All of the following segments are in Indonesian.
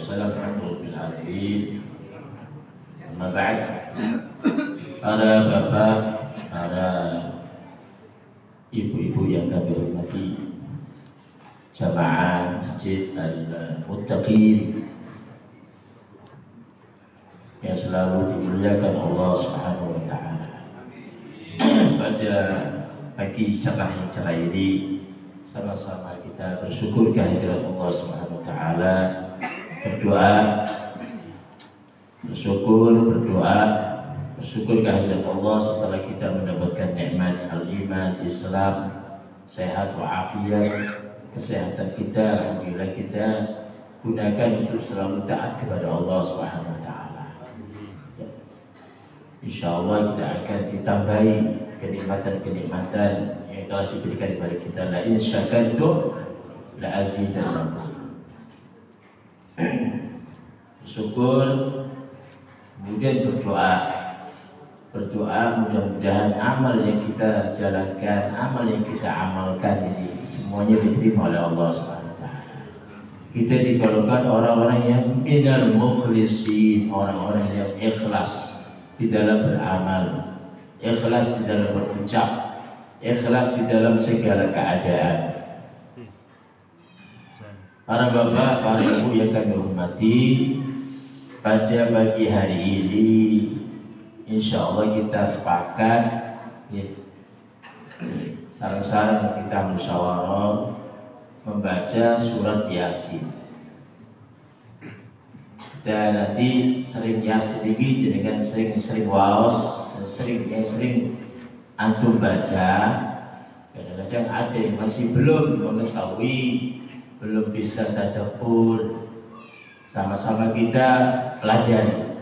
wassalam alhamdulillah alamin. Amma ba'd. Para bapak, para ibu-ibu yang kami hormati, jamaah Masjid Al-Muttaqin yang selalu dimuliakan Allah Subhanahu wa taala. Pada pagi cerah yang cerah ini, sama-sama kita bersyukur kehadirat Allah Subhanahu wa taala, bersyukur kehadirat Allah setelah kita mendapatkan nikmat al-iman, Islam, sehat wa'afiyat, kesehatan kita. Alhamdulillah kita gunakan untuk selalu taat kepada Allah Subhanahu wa taala. Insyaallah kita akan ditambahi kenikmatan-kenikmatan yang telah diberikan kepada kita. La in syakartum la azidannakum. Bersyukur, kemudian berdoa mudah-mudahan amal yang kita jalankan, amal yang kita amalkan ini semuanya diterima oleh Allah Subhanahu wa taala. Kita digolongkan orang-orang yang minal mukhlisin, orang-orang yang ikhlas di dalam beramal, ikhlas di dalam berucap, ikhlas di dalam segala keadaan. Para bapak, para ibu yang kami hormati, pada pagi hari ini insya Allah kita sepakat sarang-sarang kita musyawarah membaca surat Yasin. Dan nanti sering Yasin ini dengan sering waos, yang sering antum baca. Kadang-kadang ada yang masih belum mengetahui, belum bisa tadabbur. Sama-sama kita pelajari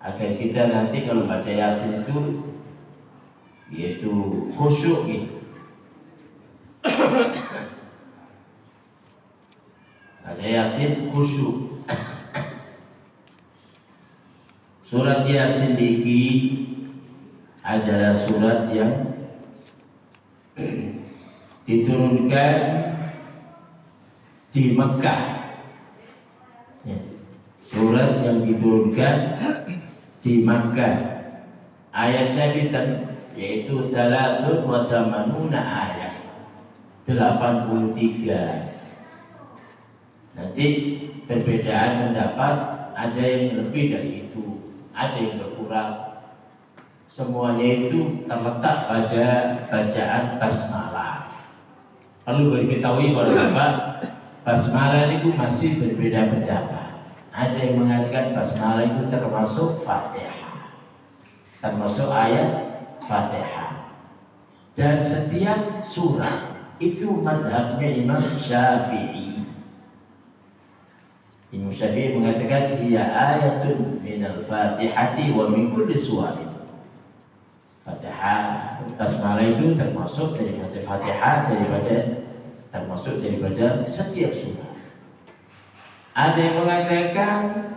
agar kita nanti kalau baca Yasin itu yaitu khusyuk gitu. Baca Yasin khusyuk. Surat Yasin ini adalah surat yang diturunkan di Mekah. Surat yang diturunkan di Makkah. Ayatnya yaitu 83 ayat, 83. Nanti perbedaan pendapat, ada yang lebih dari itu, ada yang berkurang. Semuanya itu terletak pada bacaan basmalah. Perlu diketahui para bapak, basmalah itu masih berbeda pendapat. Ada yang mengatakan basmalah itu termasuk Fatihah, termasuk ayat Fatihah. Dan setiap surah itu madhabnya Imam Syafi'i. Imam Syafi'i mengatakan hiya ayatun minal Fatihati wa min kulli suwarin. Fatihah, basmalah itu termasuk dari Fatihah, termasuk daripada setiap surah. Ada yang mengatakan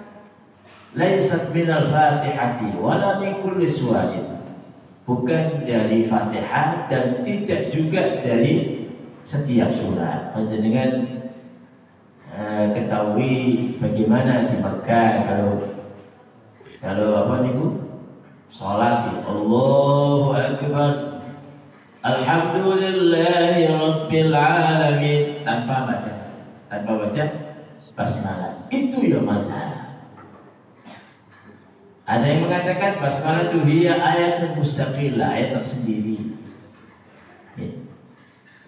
laisat minal Fatihati wala min kulli suwarin, bukan dari Fatihah dan tidak juga dari setiap surat. Panjenengan ketahui bagaimana di Mekah kalau apa niku salat Allahu akbar alhamdulillahi rabbil alamin tanpa baca basmalah. Itu ya mana? Ada yang mengatakan basmalah itu hiya ayatun mustaqillah, ayat tersendiri.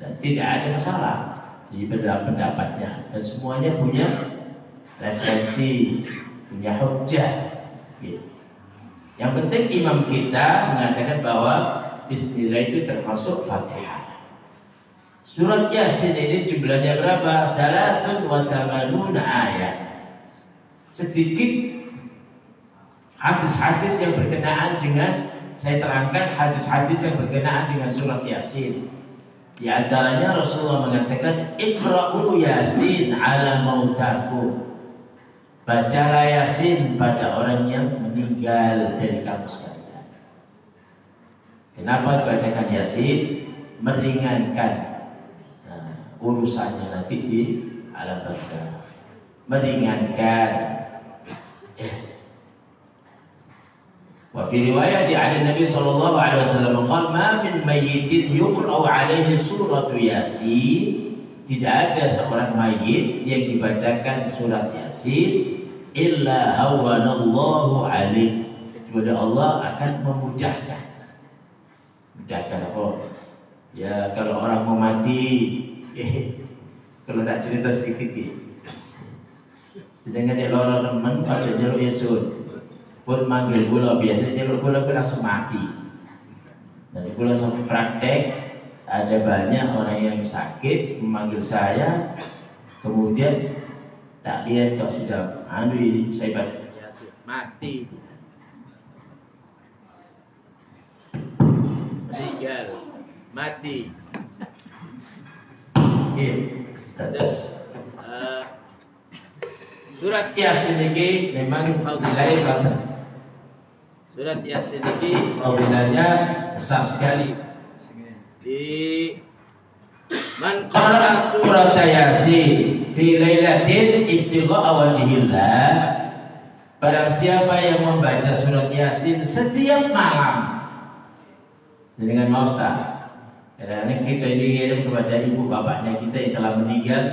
Dan tidak ada masalah di pendapatnya, dan semuanya punya referensi, punya hujjah. Yang penting imam kita mengatakan bahwa bismillah itu termasuk Fatihah. Surat Yasin ini jumlahnya berapa? 83 ayat. Sedikit hadis-hadis yang berkenaan dengan, saya terangkan hadis-hadis yang berkenaan dengan surat Yasin. Di antaranya Rasulullah mengatakan Iqra'u Yasin ala mautakum. Bacalah Yasin pada orang yang meninggal dari kamu sekalian. Kenapa dibacakan Yasin? Meringankan urusannya nanti di alam barzakh. meringankan. Wa fi riwayat ada Nabi sallallahu alaihi wasallam qala ma min mayyitin yuqra'u alaihi suratu Yasin, tidak ada seorang mayit yang dibacakan surat Yasin illa hawanallahu alaihi, kecuali Allah akan memudahkan. Mudahkan apa? Ya kalau orang mau mati, kalau tak cerita sedikit sedangkan dia lorong teman aja nyeluk Yesus pun manggil gula, biasanya nyeluk gula pun langsung mati. Dan gula sampai praktek, ada banyak orang yang sakit memanggil saya, kemudian tak lihat kalau sudah ini saya baca Yasin mati, meninggal, mati. Terus surat Yasin ini memang fadilahnya banget. Surat Yasin ini fadilahnya besar sekali. Di man qara'a surat Yasin fi lailatin ibtigha'a wajhillah, barang siapa yang membaca surat Yasin setiap malam. Dengan mau Ustaz, kadang-kadang kita ini kepada ibu bapaknya kita yang telah meninggal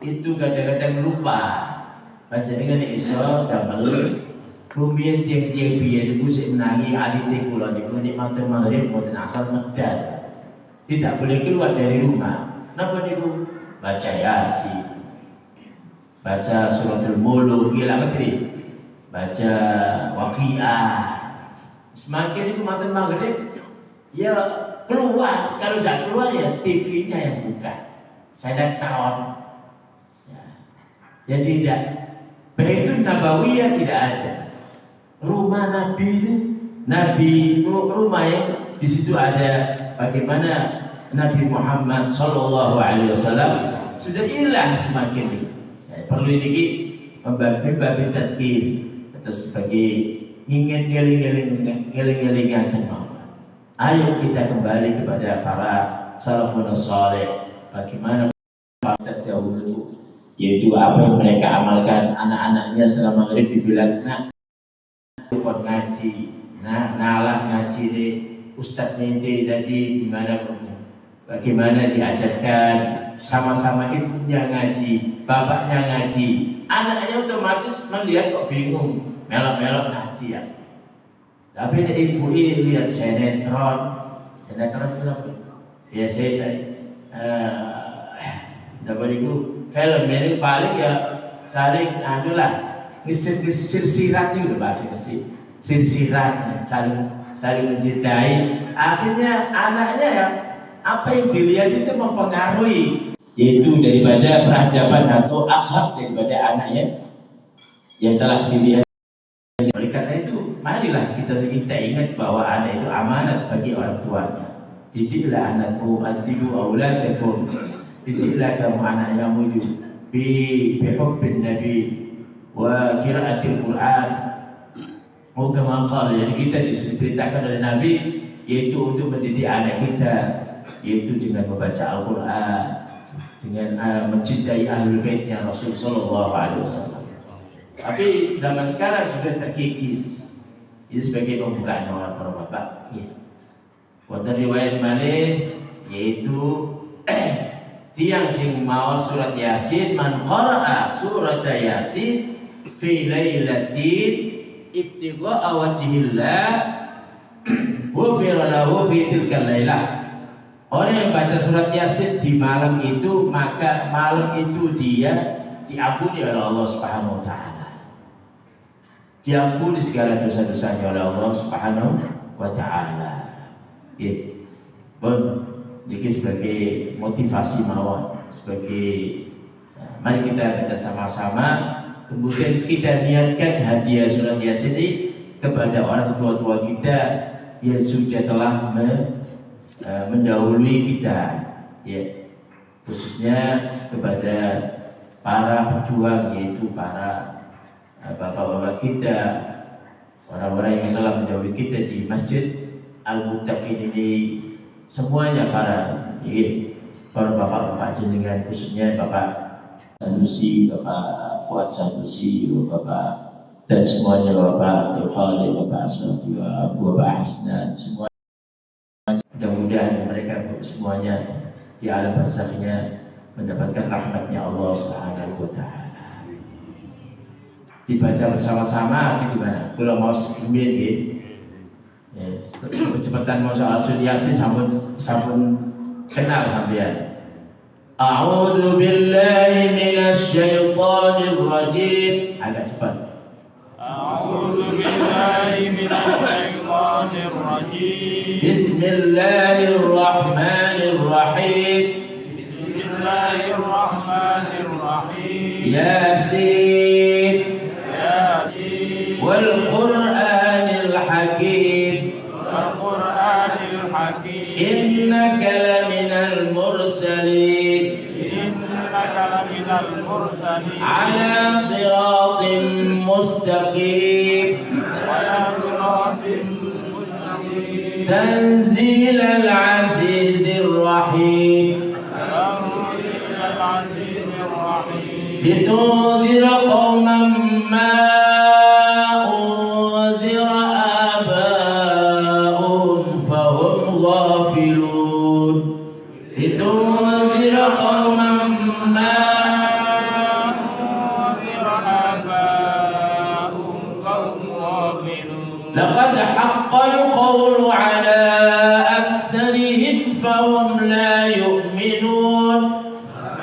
itu kadang-kadang lupa baca dengan iso damel rumiyin ceng-ceng biyen iku sik menangi alite kula niku nikmate maghrib mboten asal medal. Tidak boleh keluar dari rumah. Napa niku? Baca Yasin, baca suratul Mulk, gila ngerti? Baca Waqiah. Semakin niku maten maghrib ya keluar, kalau tidak keluar ya TV-nya yang buka. Saya tahun. Ya tidak. Baitun Nabawiyah tidak ada. Rumah Nabi itu, rumah yang di situ ada bagaimana Nabi Muhammad Sallallahu Alaihi Wasallam sudah hilang semakin ini. Perlu ini membabi tadkir atau sebagai ingin ngeling-ngelingakan Allah. Ayo kita kembali kepada para salafun saleh. Bagaimana pada dahulu, yaitu apa yang mereka amalkan. Anak-anaknya setelah maghrib dibilang nak buat ngaji, nalar ngaji deh, ustadznya itu tadi gimana, bagaimana diajarkan sama-sama ibunya ngaji, bapaknya ngaji, anaknya otomatis melihat kok bingung, melok-melok ngaji ya. Tapi ibu ini lihat sinetron itu apa? Biasa saya dapat itu film ini paling ya saling adulah silsilat itu bahasa silsilat saling mencintai. Akhirnya anaknya ya apa yang dilihat itu mempengaruhi, yaitu daripada peradaban atau akhlak daripada anaknya yang telah dilihat. Oleh karena itu, marilah kita ingat bahwa anak itu amanat bagi orang tuanya. Didiklah anakmu, antibu auladakum. Didiklah kamu anak-anakmu itu bi hubbin Nabi wa qiraatil Quran. Kama qala, jadi kita diperintahkan oleh Nabi yaitu untuk mendidik anak kita, yaitu dengan membaca Al-Quran, dengan mencintai ahlul baitnya Rasul sallallahu alaihi wasallam. Tapi zaman sekarang sudah terkikis. Ini sebagai pembukaan orang para bapak. Ya. Wonten riwayat malih yaitu tiang sing maos surat Yasin, man qara'a surat Yasin fi lailatin ibtigha'a wajhillah ghufira lahu fi tilkal lailah. Orang yang baca surat Yasin di malam itu, maka malam itu dia diampuni oleh Allah Subhanahu wa taala. Diampuni segala dosa-dosanya oleh Allah Subhanahu wa taala. Ya. Bon, ini sebagai motivasi mawon, sebagai mari kita baca sama-sama, kemudian kita niatkan hadiah surat Yasin ini kepada orang tua-tua kita yang sudah telah mendahului kita, ya, khususnya kepada para pejuang, yaitu para bapak-bapak kita, orang-orang yang telah mendahului kita di Masjid Al-Muttaqin ini, semuanya para bapak-bapak jenengan, khususnya Bapak Sanusi, Bapak Fuad Sanusi, Bapak dan semuanya, Bapak Abdul Khalid, Bapak Aswadi, Bapak Hasnan, semua. Mudah-mudahan mereka semuanya di alam barzahnya mendapatkan rahmatnya Allah Subhanahu wa Ta'ala. Dibaca bersama-sama atau gimana? Kalau mau sekembir gitu. Kecepatan mau soal Yasin sampun kenal sampean. A'udzu billahi minasy syaithanir rajim. Agak cepat. A'udzu billahi minasy syaithanir rajim. Bismillahirrahmanirrahim. Bismillahirrahmanirrahim. Yasin. Yasin. Wal Qur'anil Hakim. Wal Qur'anil Hakim. Innaka laminal mursalin. Innaka laminal mursalin. Ala siratin mustaqim. Ala siratin mustaqim. Tanzilal azizir rahim. Tanzilal azizir rahim. Litunzira qauman ma لقد حق القول على أكثرهم فهم لا يؤمنون.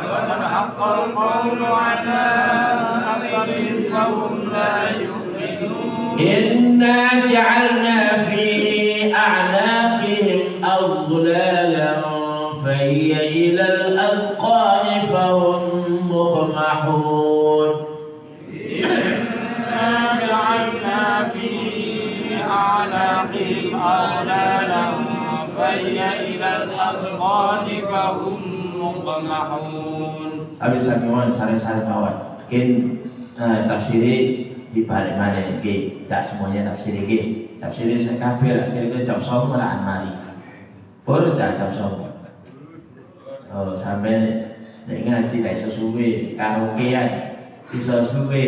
لقد حق القول على أكثرهم فهم لا يؤمنون. إنا جعلنا في أعناقهم أغلالا فهي إلى الأذقان فهم مقمحون. إنا جعلنا في أعناقهم أغلالا فهي إلى الأذقان فهم مقمحون. Sami-sami wan saling-saling mawon. Mungkin tafsiri di balik mana nggih, tak semuanya tafsiri nggih. Tafsiri sekabeh kira-kira jam 09.00 malah mari. Pun tak jam 09.00. Oh, sampai nek ngaji tak iso suwe, karaokean iso suwe.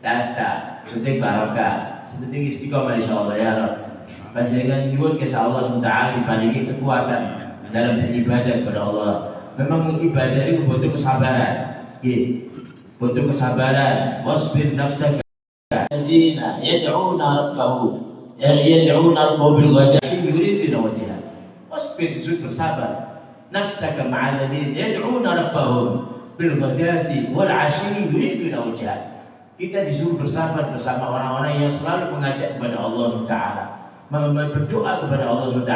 Tak, penting barokah. Sepenting istiqomah insyaallah ya Rabb. Panjenengan nyuwun ke Allah SWT diparingi kekuatan dalam beribadah kepada Allah. Memang ibadah itu butuh kesabaran. Nggih. Butuh kesabaran. Wasbir nafsaka alladziina yad'una rabbahum bil ghadati yuriduna wajha. Wasbir, bersabar. Nafsaka ma'al ladziina yad'una rabbahum bil ghadati wal 'ashyi yuriduna wajha. Kita disuruh bersabar bersama orang-orang yang selalu mengajak kepada Allah SWT, berdoa kepada Allah SWT,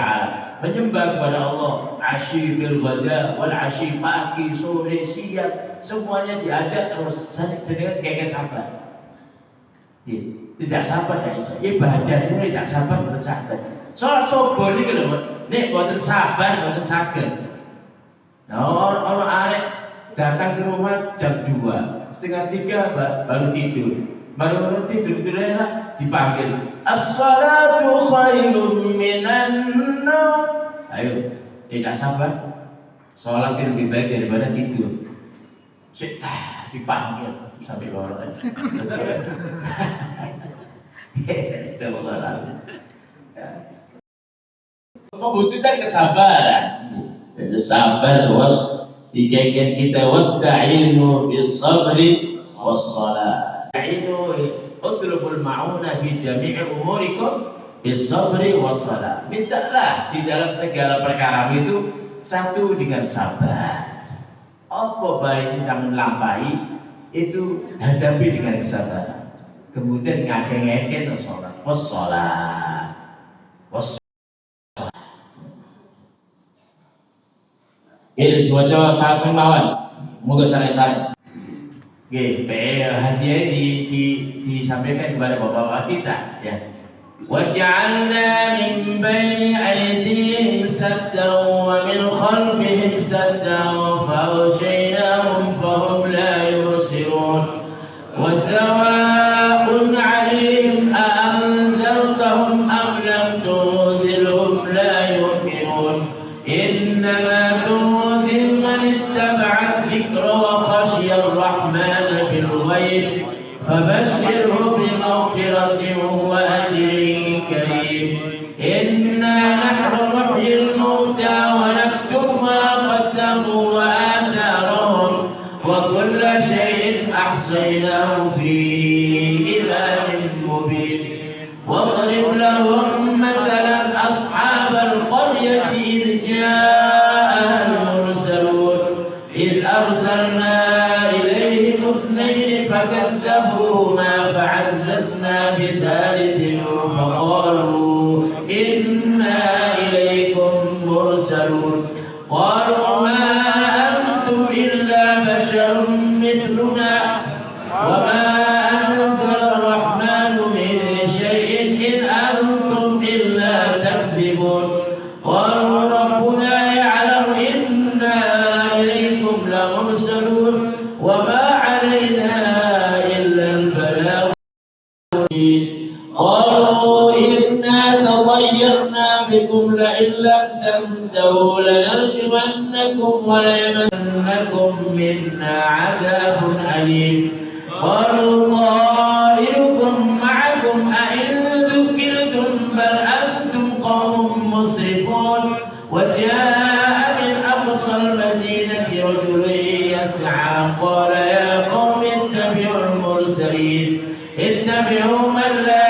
menyembah kepada Allah. Asyir bil ghada wal asyir, pagi, sore, siang, semuanya diajak terus. Jenengan dikengken sabar. Tidak sabar ya isa. Ibadah itu tidak sabar boten saged. Salat subuh niki lho, nek boten sabar boten saged. Nah, orang arek datang ke rumah jam 2, setengah 3 baru tidur. Baru tidur dipanggil. As-salatu khairum minan naum. Ayo, tidak sabar. Salat lebih baik daripada tidur. Dipanggil sampai orang. Astagfirullahaladzim. Membutuhkan kesabaran. Itu sabar was. Dikaikan kita wasta'inu bis sabri was salat. Ta'inu utlubul ma'una fi jami'i umurikum bis sabri was salat. Mintalah di dalam segala perkara itu satu dengan sabar. Apa baik sing sampeyan lampahi itu hadapi dengan kesabaran. Kemudian ngake-ngake salat was salat. Ini coba saling mawon, moga saling. Oke, hadiah disampaikan kepada bapak-bapak kita, ya. Waj'alna min baini aydihim saddan wa min khalfihim saddan fa'aghshaynahum fahum la yubsirun. Wa sawa'un 'alayhim a anzartahum am lam tunzirhum la yu'minun. Innama وخشي الرحمن بالغيب فبشره بمغفرة وأجر كريم. إنا نحن نحيي الموتى ونكتب ما قدموا وآثارهم وكل شيء أحصيناه في إمام مبين. واضرب لهم مثلا أصحاب القرية إذ جاءها المرسلون إذ أرسلنا إليهم اثنين فكذبوهما فعززنا بثالث فقالوا إنا إليكم مرسلون. قالوا ما أنتم إلا بشر مثلنا وما أنزل الرحمن من شيء إن أنتم إلا تكذبون. قالوا ربنا يعلم إنا إليكم لمرسلون وما علينا إلا البلاغ. قالوا إنا تطيرنا بكم لئن لم تنتهوا لنرجمنكم وليمسنكم منا عذاب أليم. قالوا طائركم معكم أئن ذكرتم بل أنتم قوم مسرفون. وجاء من أقصى المدينة رجل يسعى قال يا قوم اتبعوا المرسلين اتبعوا من لا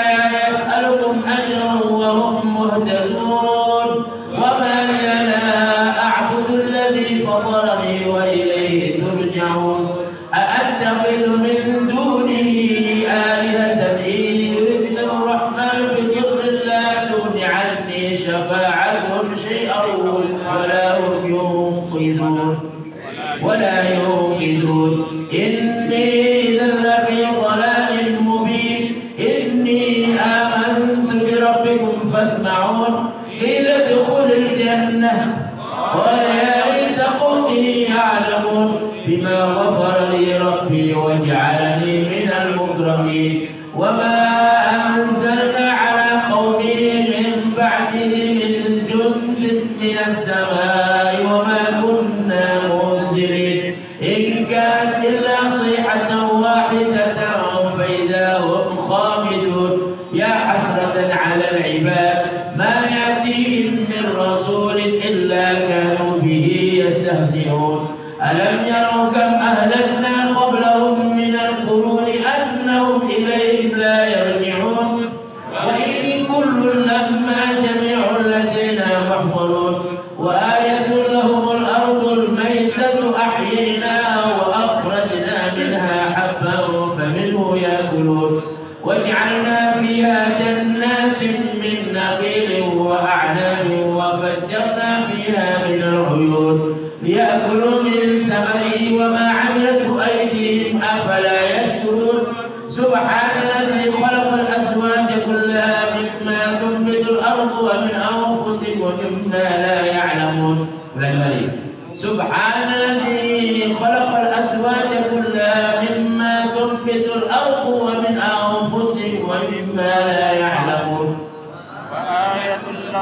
يسألكم أجرا وهم مهتدون. وما لي لا أعبد الذي فطرني وإليه ترجعون. أأتخذ من دونه آلهة إن يردني الرحمن بضر لا تغن عني شفاعتهم شيئا ولا ينقذون. إني إذا لفي ضلال مبين. إني آمنت بربكم فاسمعون. قيل ادخل الجنة قال يا ليت قومي يعلمون بما غفر لي ربي وجعلني من المكرمين. وما أنزلنا على قومه من بعده من جند من السماء وما كنا منزلين. إن كانت إلا صيحة واحدة فإذا هم خامدون. يا حسرة على العباد ما يأتيهم من رسول إلا كانوا به يستهزئون. ألم يروا كم أهلكنا قبلهم من القرون أنهم إليهم لا يرجعون. وإن كل لما جميع لدينا محضرون. وآية لهم الأرض الميتة أحييناها وأخرجنا منها حبا فمنه يأكلون. وجعلنا فيها جنات من نخيل وأعناب وفجرنا فيها من العيون ليأكلوا من ثمره وما عملته أيديهم أفلا يشكرون. سبحان الذي خلق الأزواج كلها مما تنبت الأرض ومن أنفسهم ومما لا يعلمون. سبحان الذي خلق الأزواج كلها مما تنبت الأرض ومن أنفسهم ومما لا يعلمون.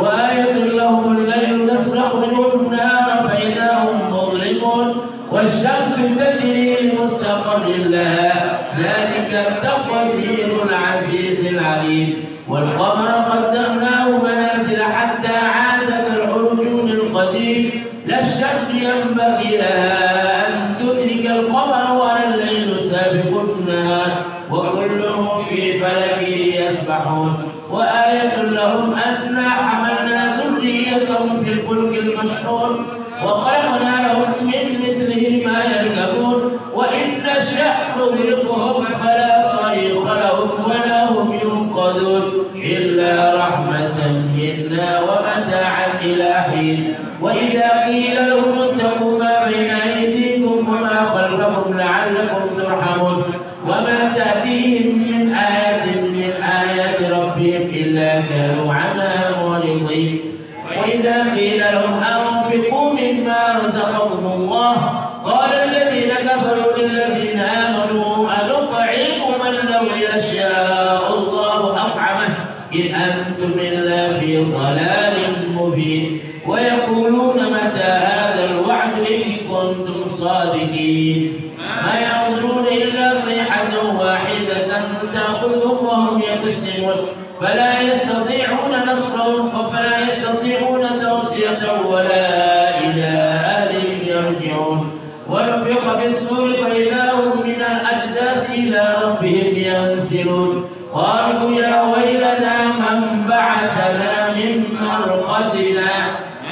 وآية لهم الليل نسلخ منه النهار فإذا هم مظلمون. والشمس تجري لمستقر لها ذلك التقدير العزيز العليم. والقمر قدرناه منازل حتى عاد كالعرجون القديم. لا الشمس ينبغي لها أن تدرك القمر ولا الليل سابق النهار وكلهم في فلك يسبحون. وآية لهم أنا حملنا ذريتهم في الفلك المشحون وخلقنا لهم من مثله ما يركبون. وإن نشأ نغرقهم فلا صريخ لهم ولا هم ينقذون إلا رحمة منا ومتاعا إلى حين. وإذا قيل لهم اتقوا ما بين أيديكم وما خلفكم لعلكم ترحمون. وما تأتيهم من آية من آيات ربهم إلا كانوا عنها معرضين. وإذا قيل لهم أنفقوا مما رزقكم الله قال الذين كفروا للذين آمنوا أنطعم من لو يشاء الله أطعمه إن أنتم إلا في ضلال مبين. ويقولون متى هذا الوعد إن كنتم صادقين. ما ينظرون إلا صيحة واحدة يختصمون فلا يستطيعون نصرهم فلا يستطيعون توصية ولا إلى أهلهم يرجعون ونفخ في الصور فإذا هم من الأجداث إلى ربهم ينسلون قالوا يا ويلنا من بعثنا من مرقدنا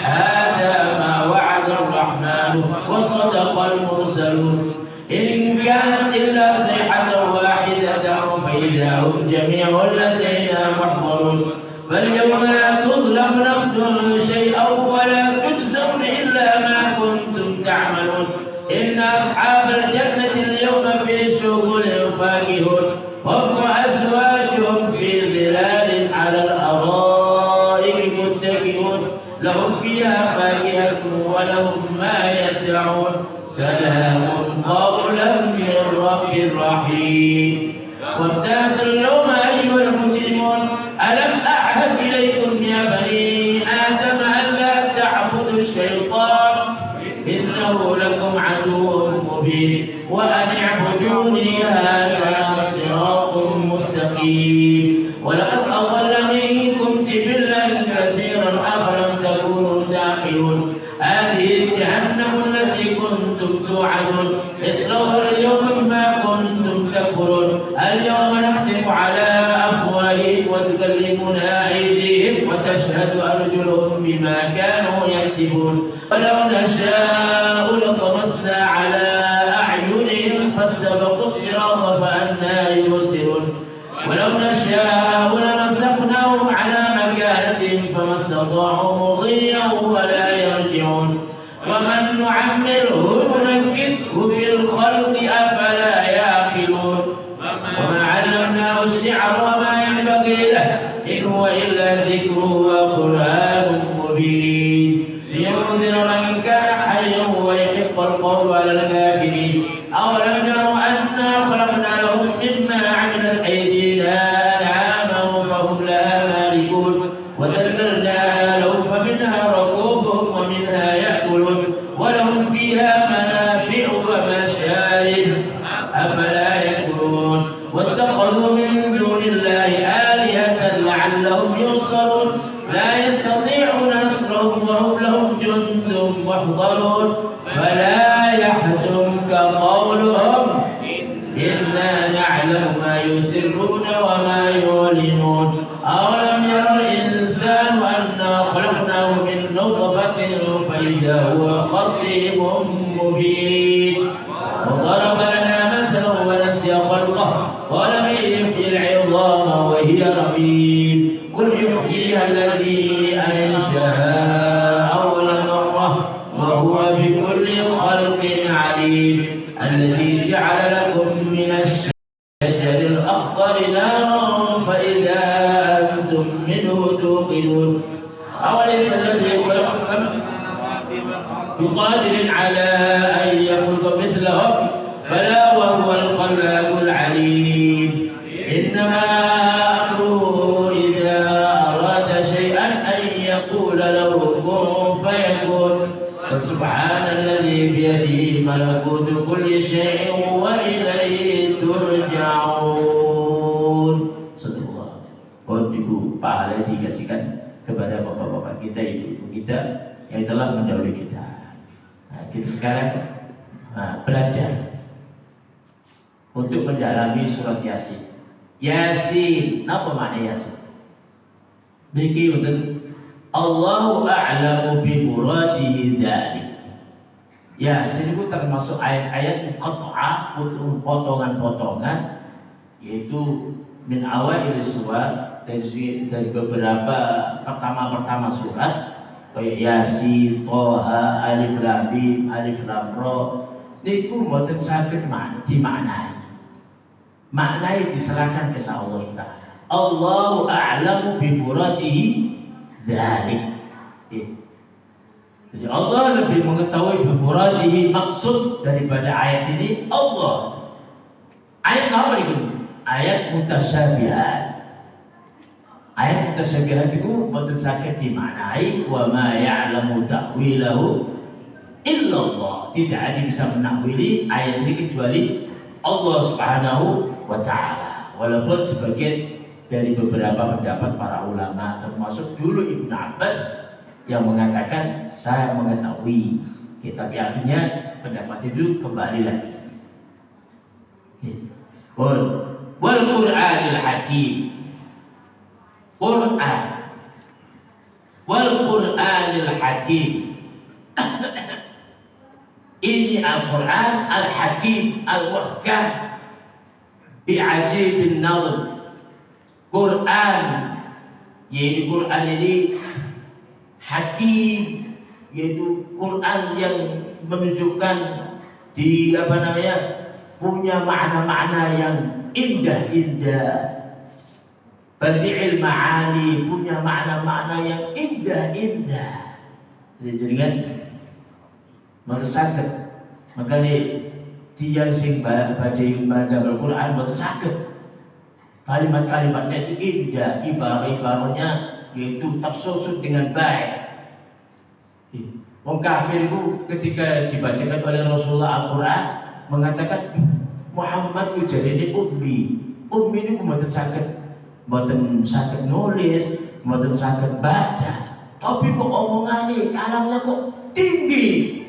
هذا ما وعد الرحمن وصدق المرسلون إن كانت إلا صيحة واحدة فإذا هم جميع لدينا محضرون فاليوم لا تظلم نفس شيئا ولا تجزون إلا ما كنتم تعملون إن أصحاب الجنة اليوم في شغل فاكهون هم وأزواجهم في ظلال على الأرائك متكئون لهم فيها فاكهة ولهم ما يدعون سلام قولا من رب رحيم وامتازوا اليوم أيها المجرمون ألم أعهد إليكم يا بني آدم ألا تعبدوا الشيطان إنه لكم عدو مبين وأن اعبدوني هذا صراط مستقيم ولقد أضل منكم جبلا كثيرا أفلم تكونوا تعقلون هذه جهنم التي كنتم توعدون اصلوها اليوم بما كنتم تكفرون اليوم نختم على أفواههم وتكلمنا أيديهم وتشهد أرجلهم بما كانوا يكسبون ولو نشاء لطمسنا على أعينهم فاستبقوا الصراط فأنى يبصرون ولو نشاء لمسخناهم على مكانتهم فما استطاعوا مضيا ولا يرجعون ومن نعمره ننكسه في الخلق أفلا يعقلون وما علمناه الشعر وما ينبغي له إن هو إلا ذكر وقرآن مبين لينذر من كان حيا ويحق القول على الكافرين أولم يروا أنا خلقنا لهم مما عملت أيدينا أنعاما فهم لها مالكون وذللناها لهم فمنها ركوبهم ومنها يأكلون ولهم فيها منافع ومشارب أفلا يشكرون واتخذوا من دون الله آلهة لعلهم ينصرون لا يستطيعون نصرهم وهم لهم جند محضرون فلا يحزنك قولهم إنا نعلم ما يسرون وما يعلنون أولم ير الإنسان أنا خلقناه من نطفة فإذا هو خصيم مبين وضرب لنا مثلا ونسي خلقه قال من يحيي العظام وهي رميم قل يحييها الذي أنشأها أول مرة وهو بكل خلق عليم الذي جعل لكم من الشجر الأخضر نارا فإذا أنتم منه توقدون أوليس الذي خلق السماء بقادر على أن يخلق مثلهم بلى وهو الخلاق العليم إنما أمره إذا أراد شيئا أن يقول له كن فيكون فسبحان الذي بيده ملكوت كل شيء وإليه ترجعون. Sallallahu. Mohon ibu pahala dikasihkan kepada bapak-bapak kita, ibu-ibu kita yang telah mendahului kita. Nah, kita sekarang belajar untuk mendalami surat Yasin. Yasin, apa makna Yasin? Bagi untuk Allahu a'lamu bi muradihi dzalik. Yasin itu termasuk ayat-ayat muqatta'ah, potongan-potongan, yaitu min awal surat dari beberapa pertama surat kayak Yasin, Toha, Alif Lam Mim, Alif Lam Ra. Niku mboten saged dimaknai. Maknai diserahkan ke Allah Ta'ala. Allahu a'lamu bi muradihi dzalik. Jadi Allah lebih mengetahui bi muradihi, maksud daripada ayat ini Allah. Ayat apa itu? Ayat mutasyabihat. Ayat mutasyabihat itu mboten saged dimaknai wa ma ya'lamu ta'wilahu illallah. Tidak ada yang bisa menakwili ayat ini kecuali Allah Subhanahu wa ta'ala. Walaupun sebagian dari beberapa pendapat para ulama, termasuk dulu Ibnu Abbas yang mengatakan saya mengetahui, ya, tapi akhirnya pendapat itu kembali lagi. Wal Qur'anil Hakim, Quran, wal Qur'anil Hakim. Ini Al-Quran Al-Hakim Al-Muhkam bi'ajibin nazm. Quran, yaitu Quran ini hakim, yaitu Quran yang menunjukkan di punya makna-makna yang indah-indah. Badi'il ma'ani, punya makna-makna yang indah-indah. Jadi kan meresahkan, makanya dia sing baca Al-Quran meresahkan. Kalimat-kalimatnya itu indah, ibarat-ibaratnya yaitu tersusun dengan baik. Wong kafir itu ketika dibacakan oleh Rasulullah Al-Quran mengatakan Muhammad itu jadi ini ummi. Ummi ini mboten saged nulis, mboten saged baca. Tapi kok omongannya, kalamnya kok tinggi.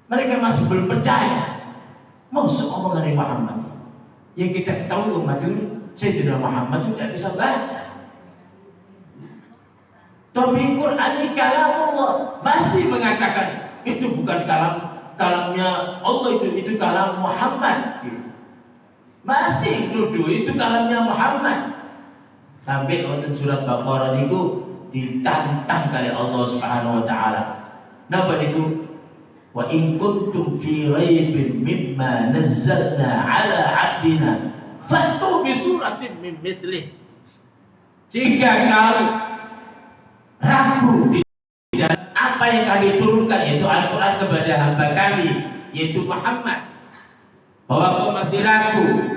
Mereka masih belum percaya. Maksud omongan Muhammad. Yang kita ketahui umat itu, Sayyidina Muhammad itu tidak bisa baca. Tapi Quran ini kalamullah, masih mengatakan itu bukan kalamnya Allah, itu kalam Muhammad. Masih nuduh itu kalamnya Muhammad. Sampai wonten surat Baqarah itu ditantang oleh Allah Subhanahu wa taala. Napa niku? Wa in kuntum fi raibin mimma nazzalna ala 'abdina fatu bi suratin min mithlih. Jika kamu ragu dan apa yang kami turunkan, yaitu Al-Quran, kepada hamba kami, yaitu Muhammad, bahwa kau masih ragu,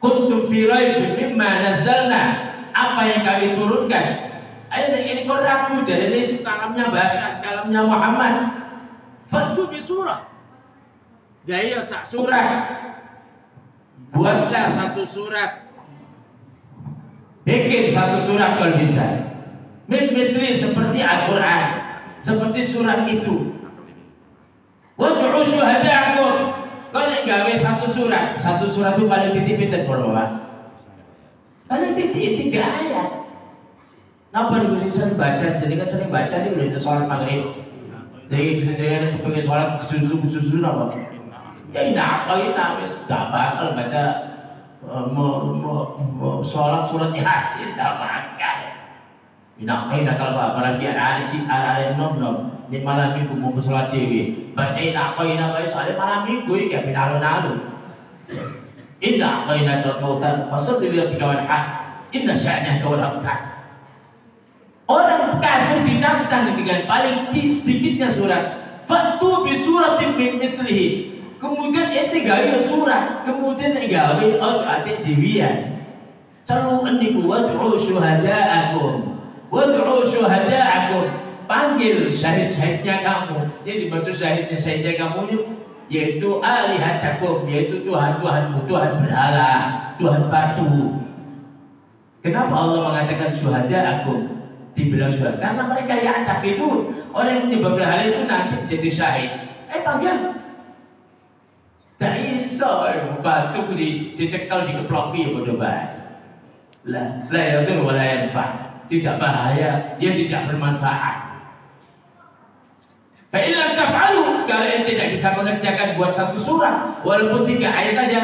kuntum fi raibin mimma nazzalna, apa yang kami turunkan, ayo ini kau ragu, jadi ini kalamnya bahasa, kalamnya Muhammad. Fatu bi surah, gaya sak surat, buatlah satu surat, bikin satu surat kalau bisa, mimithli seperti Al-Quran, seperti surat itu. Wad'u syuhada'akum, kalian gawe satu surat itu paling titik pinten berapa? Paling titik 3 ayat. Napa niku sing baca, jadi kan sering baca nih udah sholat maghrib. Jadi sederhana pengen sholat susu apa? Ya inaqaina wis gak bakal baca sholat surat Yasin, gak bakal. Inaqaina kalau apalagi ada nom di malam minggu mau sholat dewi. Baca inaqaina bae soalnya malam minggu iki gak alun-alun. Inaqaina al-kautsar fasabbi li rabbika wanhar. Inna sya'naka wal abtar. Orang kafir ditantang dengan paling sedikitnya surat. Fatu bi suratin min mithlihi. Kemudian ente gawe surat, kemudian gawe ojo ate dewian. Celuken niku wad'u syuhada'akum. Wad'u syuhada'akum. Panggil syahid-syahidnya kamu. Jadi maksud syahid-syahidnya kamu yaitu alihatakum, yaitu Tuhan-Tuhanmu, Tuhan berhala, Tuhan batu. Kenapa Allah mengatakan syuhada'akum? Dibilang syuhada karena mereka yang itu orang yang menyembah berhala itu nanti jadi syahid. Panggil tak iso batu dicekal dikeploki ya bodoh baik. La yadur wa la yanfa. Tidak bahaya, dia tidak bermanfaat. Fa in lam taf'alu, kalau ente tidak bisa mengerjakan buat satu surat walaupun 3 ayat aja.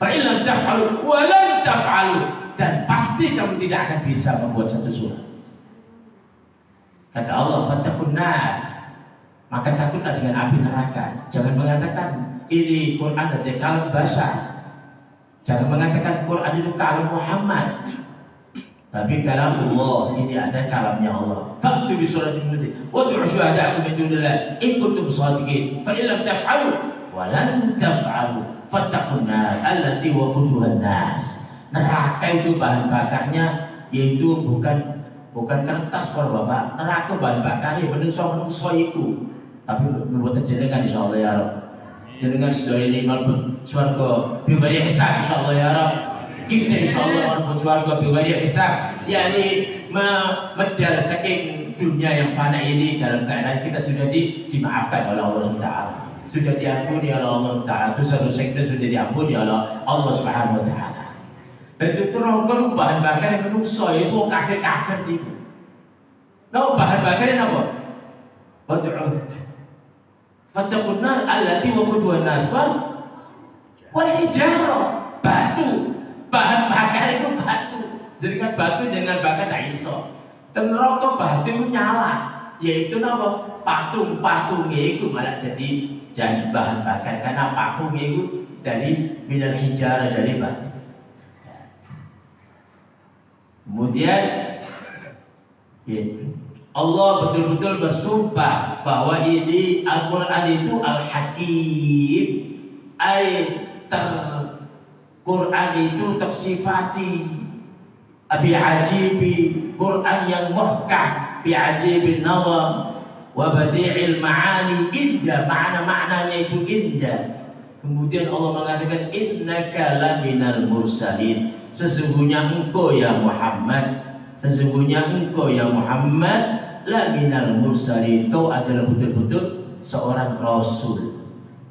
Fa in lam taf'alu wa lam taf'alu, dan pasti kamu tidak akan bisa membuat satu surat. Kata Allah, fattaqun nar, maka takutlah dengan api neraka. Jangan mengatakan ini Quran adalah kalam bahasa. Jangan mengatakan Quran itu kalam Muhammad. Tapi kalam Allah, ini ada kalamnya Allah. Fa'tu bi suratin mithlihi wad'u syuhada'akum min dunillah in kuntum shadiqin. Fa in lam taf'alu wa lan taf'alu fattaqun nar allati waquduha an-nas. Neraka itu bahan bakarnya yaitu bukan kertas para bapak. Neraka bahan bakarnya menungso itu. Tapi mboten jenengan insyaallah ya Rabb. Jenengan sedaya ini mlebu swarga bebari hisab insyaallah ya Rabb. kita insyaallah mlebu swarga biwari hisab, yakni medal saking dunia yang fana ini dalam keadaan kita sudah dimaafkan oleh Allah SWT, sudah diampuni oleh Allah SWT, dosa-dosa kita sudah diampuni oleh Allah Subhanahu wa taala. Dan itu rokok bahan bakar yang menungso itu kafir-kafir itu. Nah, bahan bakarnya apa? Wad'ud fattaqun nar allati waquduha an-nas wal hijarah, batu. Bahan bakar itu batu. Jadi kan batu jangan bakar tak iso. Dan rokok batu itu nyala, yaitu apa? Patung-patungnya itu malah jadi bahan bakar karena patungnya itu dari minal hijarah, dari batu. Kemudian Allah betul-betul bersumpah bahwa ini Al-Quran itu Al-Hakim, Quran itu tersifati bi'ajibi, Quran yang muhkam, bi'ajibin nazam wa badi'il ma'ani, indah, makna-maknanya itu indah. Kemudian Allah mengatakan innaka laminal mursalin, sesungguhnya engkau ya Muhammad, sesungguhnya engkau ya Muhammad laminal mursalin, kau adalah betul-betul seorang rasul.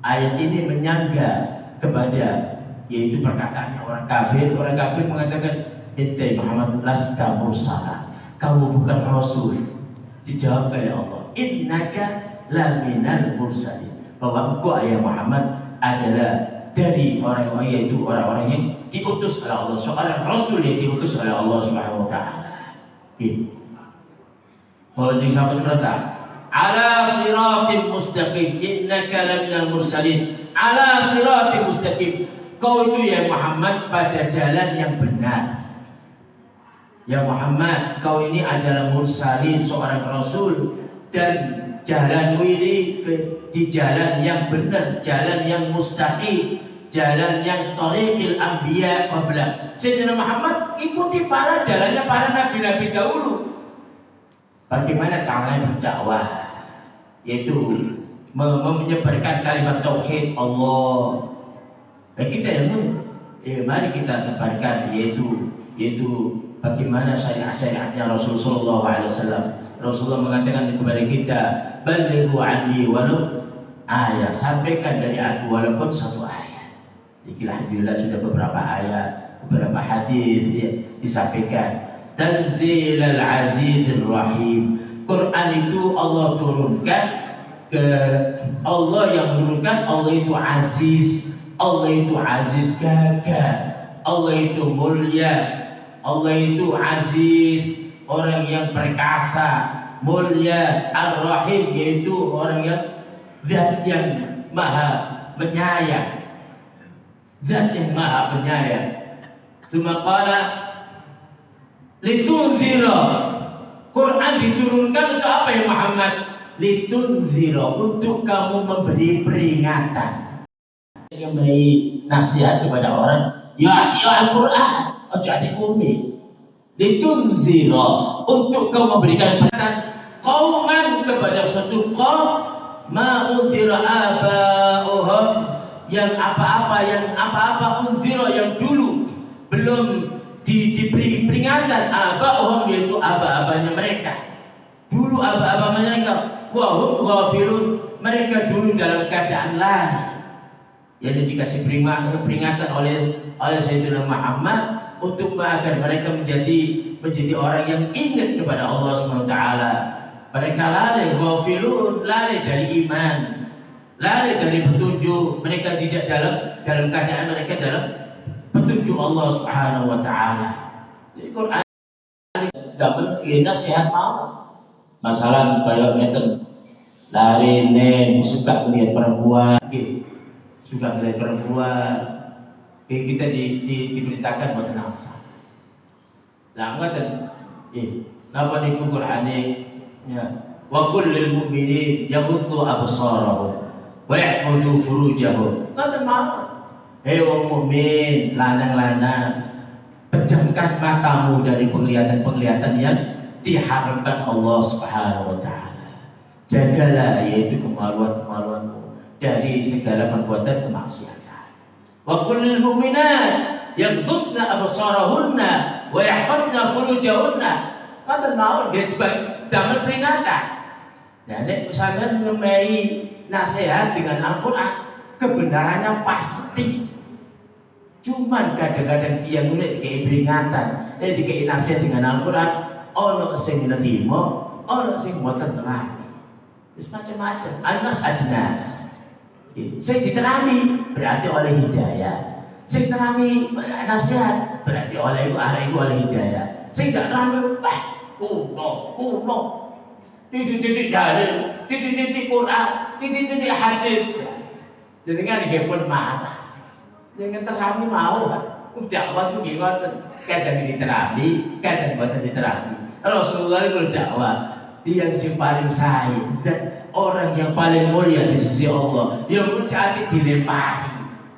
Ayat ini menyangga kepada yaitu perkataannya orang kafir. Orang kafir mengatakan ente Muhammad lasta mursala, kamu bukan rasul. Dijawab oleh Allah, innaka laminal mursalin, bahwa engkau ya Muhammad adalah dari orang-orang, yaitu orang-orang yang diutus oleh Allah, seorang rasul yang diutus oleh Allah Subhanahu wa taala. Bahwa yang sampai berkata ala siratim mustaqim, innaka laminal mursalin ala siratim mustaqim, kau itu ya Muhammad pada jalan yang benar. Ya Muhammad, kau ini adalah mursalin, seorang rasul, dan jalanmu ini di jalan yang benar, jalan yang mustaqim, jalan yang thariqil anbiya qabla. Sayyidina Muhammad ikuti jalannya para nabi-nabi dahulu. Bagaimana caranya berdakwah? Yaitu menyebarkan kalimat tauhid Allah. Dan kita mari kita sebarkan, yaitu bagaimana syariat-syariatnya Rasulullah SAW. Rasulullah mengatakan kepada kita, balighu anni walau ayat, sampaikan dari aku walaupun satu ayat. Jadi alhamdulillah sudah beberapa ayat, beberapa hadis ya, disampaikan. Tanzilal Azizir Rahim, Quran itu Allah turunkan ke Allah yang menurunkan. Allah itu aziz, Allah itu aziz gagah, Allah itu mulia, Allah itu aziz, orang yang perkasa, mulia, ar-rahim, yaitu orang yang zat yang maha penyayang, zat yang maha penyayang. Sumaqala litunzira, Quran diturunkan untuk apa ya Muhammad? Litunzira, untuk kamu memberi peringatan, memberi nasihat kepada orang. Ya Al-Quran, ojo ati kumi. Litunzira, untuk kamu memberikan peringatan qauman, kepada suatu kaum ma unzira aba'uhum, yang apa-apa unzira yang dulu belum diberi peringatan. Aba'uhum, yaitu aba-abanya mereka dulu, aba-aba mereka. Wahum ghafilun, mereka dulu dalam keadaan lalai. Yang dikasih peringatan oleh Sayyidina Muhammad untuk agar mereka menjadi orang yang ingat kepada Allah SWT. Mereka lalai, ghafilun, lalai dari iman, lalai dari petunjuk. Mereka tidak dalam keadaan mereka dalam petunjuk Allah Subhanahu wa taala. Jadi Quran dapat nasihat mau. Masalah kayak ngeten. Lari nen suka melihat perempuan, suka melihat perempuan. Kita diberitakan buat nangsa. Lah ngeten. Napa niku Qur'ane ya. Wa qul lil mu'minin yaghuddu absarahum wa yahfazu furujahum. Ngeten mawon. Hei wong mukmin, lanang-lanang, pejamkan matamu dari penglihatan-penglihatan yang diharamkan Allah Subhanahu wa taala. Jagalah yaitu kemaluan-kemaluanmu dari segala perbuatan kemaksiatan. Wa qul lil mu'minat, yaghdudna absarahunna wa yahfazna furujahunna. Ngoten mawon nggih damel peringatan. Nah nek sampeyan ngemei nasihat dengan Al-Qur'an, kebenarannya pasti. Cuman kadang-kadang dia mulai dikai peringatan, dikai nasihat dengan Al-Quran, ono sing nerimo, ono sing mboten nerami. Wis macam-macam. Almas ajnas. Sing diterami berarti oleh hidayah. Sing terami nasihat berarti oleh arek iku oleh hidayah. Sing gak terami, kuno. Titik-titik dalil, titik-titik Quran, titik-titik hadis. Jenengan nggih pun marah. Jangan terami mau dakwah itu gimana? Kadang diterami, kadang bukan diterami. Rasulullah itu dakwah, dia yang paling saing dan orang yang paling mulia di sisi Allah. Yang pun saat itu dilempari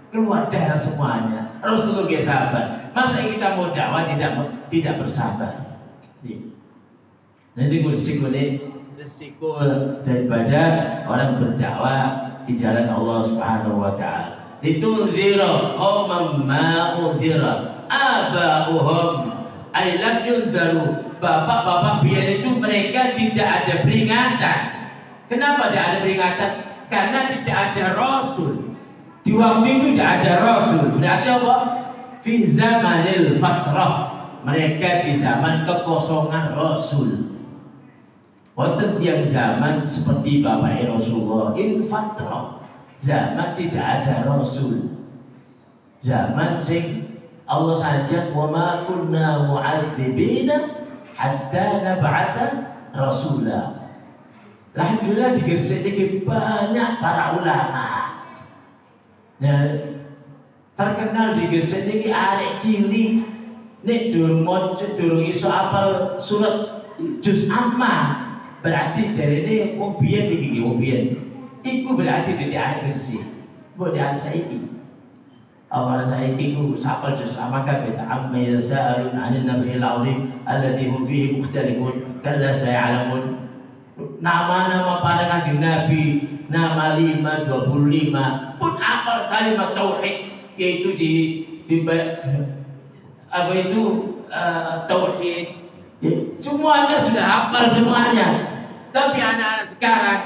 keluar darah semuanya. Rasulullah dia sabar. Masa kita mau dakwah tidak bersabar? Nanti berisiko daripada orang berdakwah di jalan Allah Subhanahu Wa Taala. Litunzira qauman ma unzira aba'uhum ay lam yunzaru. Bapak-bapak biar itu mereka tidak ada peringatan. Kenapa tidak ada peringatan? Karena tidak ada Rasul. Di waktu itu tidak ada Rasul. Berarti apa? Fi zamanil fatrah. Mereka di zaman kekosongan Rasul. Wonten tiang zaman seperti Bapak Rasulullah in fatrah. Zaman tidak ada Rasul. Zaman sing Allah saja wa ma kunna mu'adzibina hatta nab'atha rasula. Alhamdulillah di Gresik ini banyak para ulama. Nah, terkenal di Gresik ini arek cilik nek durung iso apal surat juz amma. Berarti jarene wong biyen iki wong biyen. Iku berarti di anak Gresik. Mbok di anak saiki. Awal saiki ku sapal juz amma ka beta amma yasa'alun 'anil nabiyil 'azim alladhi hum fihi mukhtalifun kalla sayalamun. Nama-nama para kanjeng Nabi, nama 525 pun apal kalimat tauhid, yaitu di apa itu tauhid. Ya, semuanya sudah hafal semuanya. Tapi anak-anak sekarang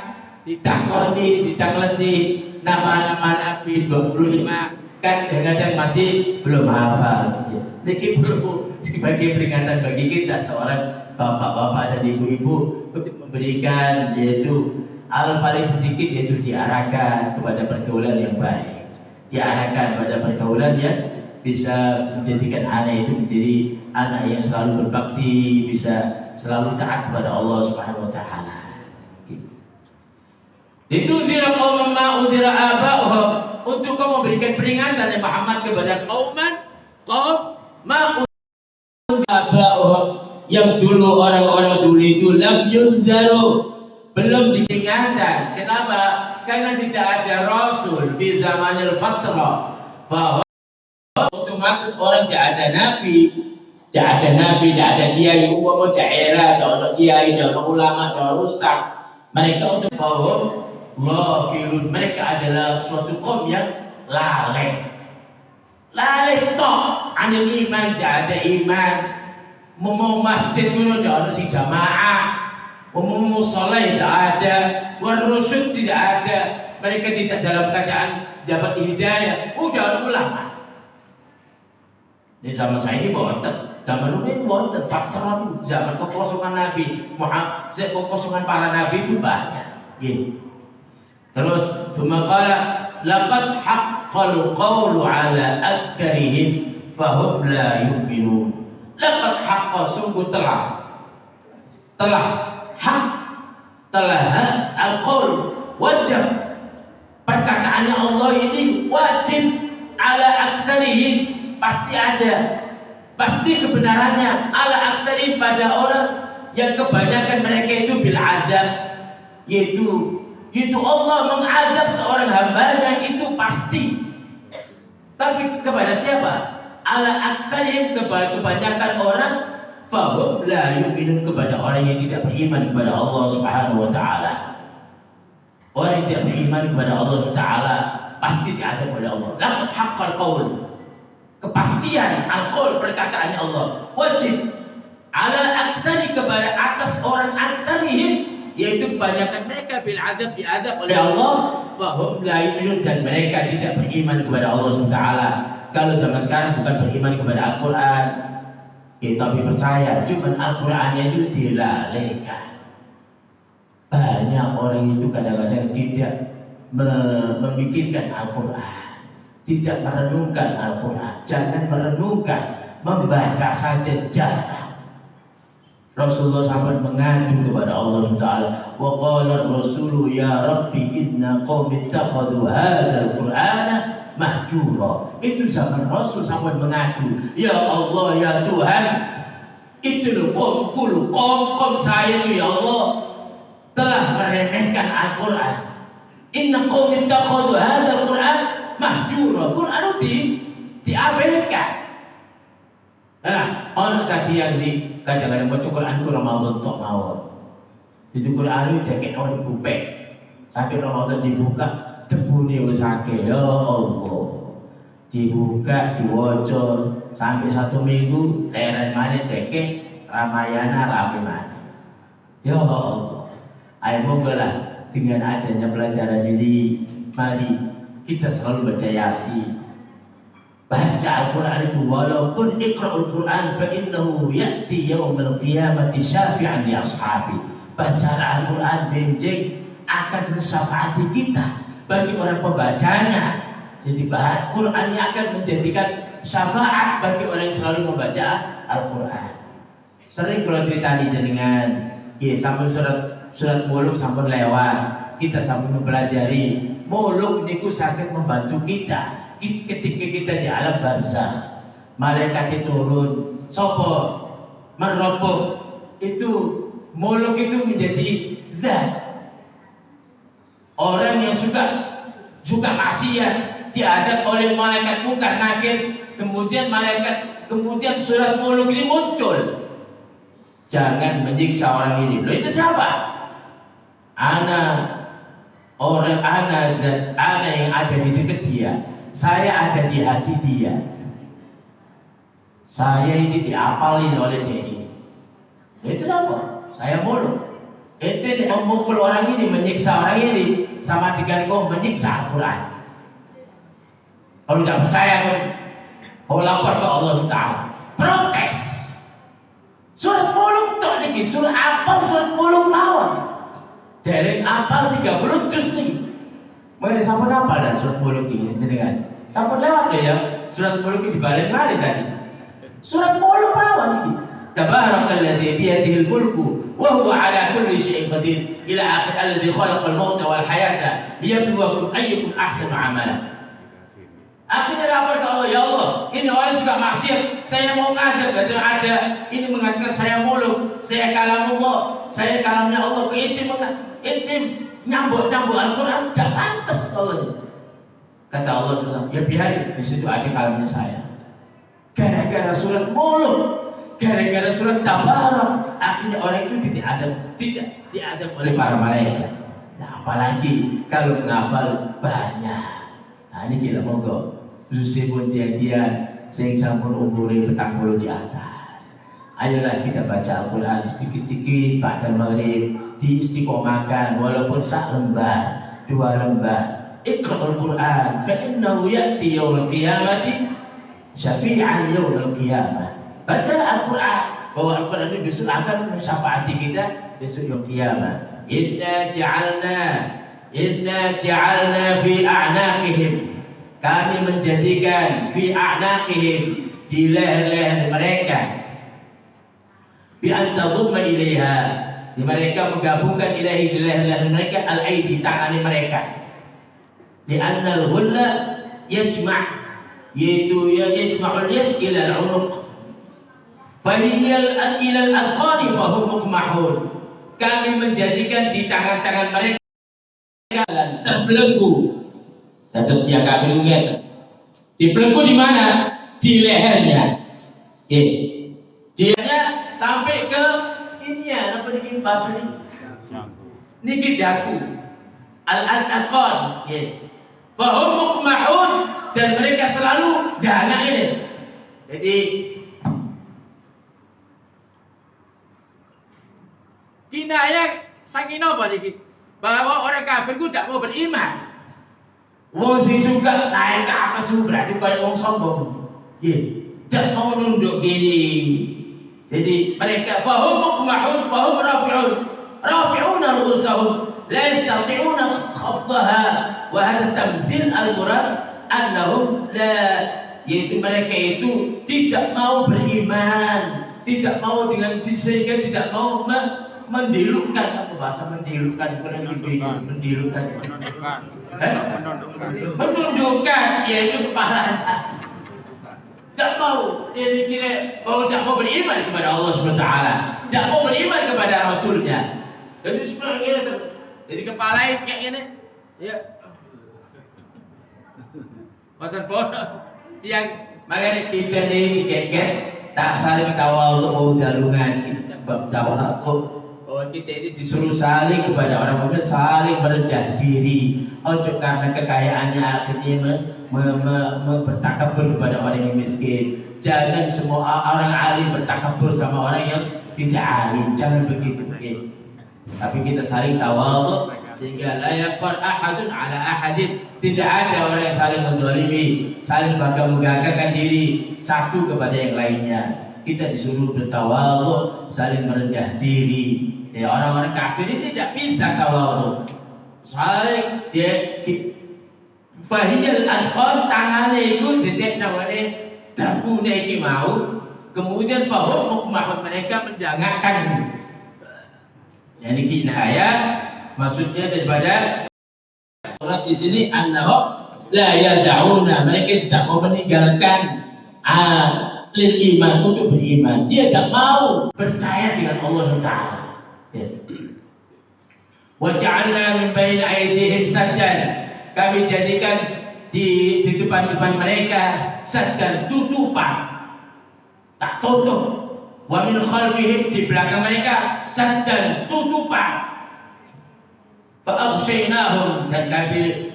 ditakoni, ditangleti nama-nama Nabi 25 kan kadang-kadang masih belum hafal. Ini perlu sebagai peringatan bagi kita seorang bapak-bapak dan ibu-ibu untuk memberikan yaitu hal paling sedikit, yaitu diarahkan kepada pergaulan yang baik, diarahkan pada pergaulan yang bisa menjadikan anak itu menjadi anak yang selalu berbakti, bisa selalu taat kepada Allah Subhanahu Wa Taala. Itu zira qauman ma udhira aba'uhum, untuk kau memberikan peringatan ya Muhammad kepada kaum ma udhira aba'uhum, yang dulu orang-orang dulu itu lam yunzaru, belum diperingatkan. Kenapa? Karena tidak ada Rasul fi zamanil fatrah. Otomatis orang tidak ada nabi, tidak ada kiai, umum daerah, tidak ada kiai, tidak ada ulama, tidak ada ustaz. Mereka untuk kaum ghafilun, mereka adalah suatu kaum yang lalai tok anil iman, tidak ada iman. Mau masjid pun tidak ada si jamaah, mau musola tidak ada, warusyud tidak ada. Mereka tidak dalam keadaan dapat hidayah. Udah ulama. Ini zaman saya ini boten, zaman dulu itu boten, faktor zaman kekosongan Nabi Muhammad, kekosongan para Nabi itu banyak. Gitu. Terus, qala laqad haqqal qawlu ala aktsarihim fahum la yu'minun. Laqad haqqa, sungguh telah al-qawl, wajib perkataannya Allah ini wajib ala aktsarihim, pasti ada, pasti kebenarannya ala aktsarihim, pada orang yang kebanyakan mereka itu bil azab, yaitu Allah mengadab seorang hambanya itu pasti. Tapi kepada siapa? Ala aktsarihim, kepada kebanyakan orang, fahum la yu'minun, kepada orang yang tidak beriman kepada Allah Subhanahu Wa Taala. Orang yang tidak beriman kepada Allah Subhanahu Wa Taala pasti diadab oleh Allah. Laqad haqqal qaul, kepastian al-qaul perkataannya Allah. Wajib ala aktsari kepada atas orang aktsarihim, yaitu kebanyakan mereka bil azab diazab oleh Allah, fahum la yu'minun dan mereka tidak beriman kepada Allah SWT. Kalau zaman sekarang bukan beriman kepada Al-Quran, tapi percaya, cuman Al-Qurannya itu dilalaikan. Banyak orang itu kadang-kadang tidak memikirkan Al-Quran, tidak merenungkan Al-Quran. Jangan merenungkan, membaca saja jarang. Rasulullah sampai mengadu kepada Allah Taala. Wa qala Rasulu ya Rabbi inna qaumi ittakhadhu hadzal Qur'ana mahjura. Itu zaman Rasul sampai mengadu, ya Allah ya Tuhan, itu loh kaum saya itu ya Allah telah meremehkan Al-Quran. Inna qaumi ittakhadhu hadzal Qur'an mahjura. Quran itu diabaikan. Nah, orang tadi yang kadang-kadang baca Quran itu Ramadan tak mawon. Itu Quran itu jaket orang kupek. Sampai Ramadan dibuka, debune wis akeh. Ya Allah. Dibuka, diwaca sampai 1 minggu, leren maneh jaket Ramayana rame maneh. Ya Allah. Ayo mogalah dengan adanya pelajaran ini, mari kita selalu baca Yasin. Baca Al-Quran itu, walaupun iqra'ul Quran fa innahu ya'ti yawmal qiyamati syafi'an li ashabi. Baca Al-Quran benjing akan mensyafaati kita bagi orang pembacanya. Jadi bahan Quran yang akan menjadikan syafaat bagi orang yang selalu membaca Al-Quran. Sering kalau cerita di jenengan, sampai surat muluk sampai lewat, kita sampai mempelajari muluk niku sakit membantu kita. Ketika kita di alam barzakh, malaikat itu turun, sopo meroboh itu muluk itu menjadi zat. Orang yang suka maksiat diadab oleh malaikat munkar nakir, kemudian surat muluk ini muncul. Jangan menyiksa orang ini. Loh, itu siapa? Ana yang ada di dekat dia. Saya ada di hati dia. Saya ini diapalin oleh dia ini. Itu siapa? Saya muluk. Itu memukul orang ini, menyiksa orang ini, sama dengan kau menyiksa Al-Quran. Kalau tidak percaya, kau lapor ke Allah Taala. Protes. Surat muluk tak nih, surat apal, surat muluk lawan. Dari apal 30 juz nih. Mulai sampai apa dah surat muluk ini jenengan? Sampai lewat deh ya. Surat muluk ini dibalik mari tadi. Surat muluk lawan ini. Tabarakalladzi biyadihil mulku wa huwa ala kulli syai'in qadir ila akhir alladzi khalaqal mauta wal hayata liyabluwakum ayyukum ahsanu amala. Akhirnya lapor ke Allah, ya Allah, ini orang suka maksiat, saya mau ngajar, ada ini mengatakan saya muluk, saya kalamullah, saya kalamnya Allah, intim nyambut Al-Quran, tidak pantas Allah. Kata Allah, ya biarin, di situ ada kalamnya saya. Gara-gara surat muluk, gara-gara surat tabarak, akhirnya orang itu tidak diadab oleh para malaikat. Nah, apalagi kalau menghafal banyak. Nah, ini kita monggo. Susi pun dia sing sampun umure 40 di atas. Ayolah kita baca Al-Quran sedikit-sedikit pada maghrib, diistiqomahkan walaupun 1 lembar, 2 lembar. Iqra'ul Quran fa innahu ya'ti yawmal qiyamati syafi'an yawmal qiyamah. Baca Al-Quran, bahwa Al-Quran itu besok akan mensyafaati kita besok yaumul qiyamah. Inna ja'alna fi a'naqihim, kami menjadikan fi a'naqihim, di leher-leher mereka, bi antadhumma ilaiha, di mereka menggabungkan ilahi di leher-leher mereka, al-aidi, tangan mereka, li anna al-ghulla yajma'ul yad ila al-unuq fa hiya ila al-adqani fa hum muqmahun. Kami menjadikan di tangan-tangan mereka terbelenggu. Terus dia kafir lihat dibelenggu di mana? Di lehernya. Dianya sampai ke ini ya, apa ini bahasa ini? Niki dagu. Al-ataqan. Fahum muqmahun, dan mereka selalu dana ini. Jadi kinayah saking apa niki? Bahwa orang kafir ku tidak mau beriman. Wong sing suka naik ke atas itu berarti kayak wong sombong. Tidak mau nunduk gini. Jadi mereka fahum mukmahun, fahum rafi'una ru'usahum, la yastati'una khafdaha. Wa hadha tamthil al-murad annahum la, yaitu mereka itu tidak mau beriman, tidak mau dengan sehingga tidak mau mendilukkan, apa bahasa mendilukkan, menundukkan, yaitu kepala. Tidak mau, ini kira bahwa tidak mau beriman kepada Allah SWT, tidak mau beriman kepada Rasulnya. Jadi sebenarnya jadi kepala itu kayak gini, ya. Makan bodoh, yang makanya kita ini dikeket tak saling tawadhu mau dalu ngaji, bab tawadhu. Bahwa kita ini disuruh saling kepada orang mukmin, saling merendah diri. Ojo karena kekayaannya akhirnya bertakabur kepada orang yang miskin. Jangan semua orang alim bertakabur sama orang yang tidak alim. Jangan begitu. Tapi kita saling tawadhu sehingga la yafar ahadun ala ahadin. Tidak ada orang yang saling menzalimi, saling bangga-banggakan diri satu kepada yang lainnya. Kita disuruh bertawadhu, saling merendah diri. Ya, orang-orang kafir ini tidak bisa tawadhu. Saling dia fahiyal alqan tangane iku detek nawane dakune iki mau, kemudian fahum mukmahun, mereka menjangakan. Yani kinayah maksudnya daripada orang di sini annahum la yad'una, mereka tidak mau meninggalkan lil iman, untuk beriman. Dia tidak mau percaya dengan Allah SWT. Wa ja'alna min baini aydihim saddan, kami jadikan di depan-depan mereka saddan, tutupan, tak tutup. Wa min khalfihim, di belakang mereka saddan, tutupan. Fa'aghshaynahum, dan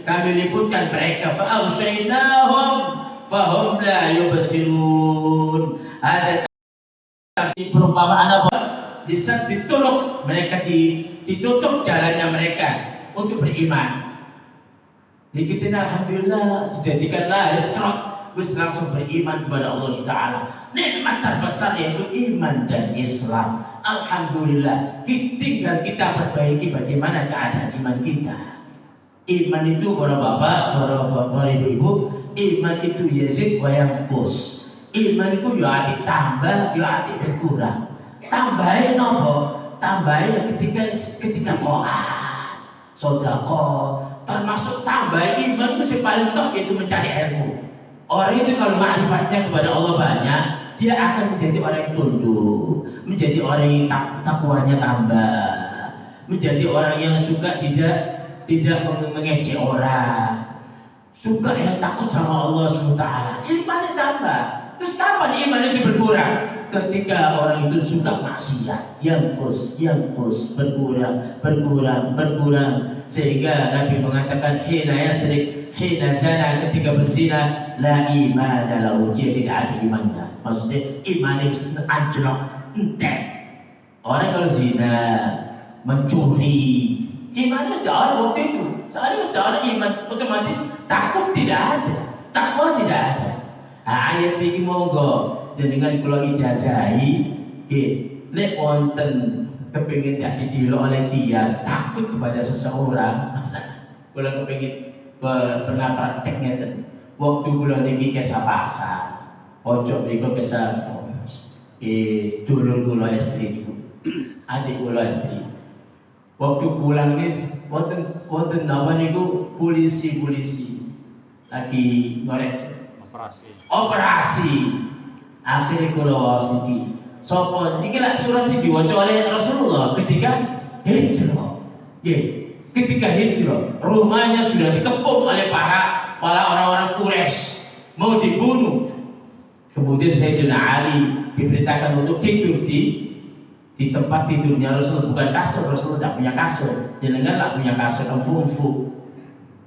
kami liputkan mereka. Fa'aghshaynahum fahum la yubsirun. Ada perumpamaan apa? Di saat ditolak mereka, ditutup jalannya mereka untuk beriman. Jadi kita alhamdulillah dijadikanlah cerot, terus langsung beriman kepada Allah Taala. Nikmat terbesar yaitu iman dan Islam. Alhamdulillah, tinggal kita perbaiki bagaimana keadaan iman kita. Iman itu para bapak, para ibu-ibu, iman itu yazid wa yanqus. Iman itu ya ati tambah, ya ati berkurang. Tambahin apa? Tambahin ketika taat, sedekah, termasuk tambahin iman itu paling top, yaitu mencari ilmu. Orang itu kalau ma'rifatnya kepada Allah banyak, dia akan menjadi orang yang tunduk, menjadi orang yang takwanya tambah, menjadi orang yang suka tidak mengejek orang, suka yang takut sama Allah SWT. Imannya tambah. Terus kapan iman itu berkurang? Ketika orang itu suka maksiat, yang berkurang, sehingga Nabi mengatakan hina yasrik, hina zana, ketika berzina, la imana lahu, dia tidak ada imannya. Maksudnya imannya anjlok, entek. Orang kalau zina, mencuri, imannya sudah ada waktu itu. Soalnya sudah ada iman, otomatis takut tidak ada, takwa tidak ada. Ayat ini monggo jenengan kula ijazahi, nek wonten kepengin gak didilok oleh tiang, takut kepada seseorang, kula kepengin pernah praktek ngeten. Waktu kula niki kesah pasar, ojo niku kesah dulur kula istri niku, adik kula istri. Waktu pulang ini wonten napa niku polisi lagi ngorek operasi. Akhirnya kula wasiki sapa iki lak surat sing diwaca oleh Rasulullah ketika hijrah. Ketika hijrah, rumahnya sudah dikepung oleh para orang-orang Quraisy, mau dibunuh. Kemudian Sayyidina Ali diberitakan untuk tidur di tempat tidurnya Rasulullah, bukan kasur. Rasulullah tidak punya kasur, jenengan tidak punya kasur, empuk.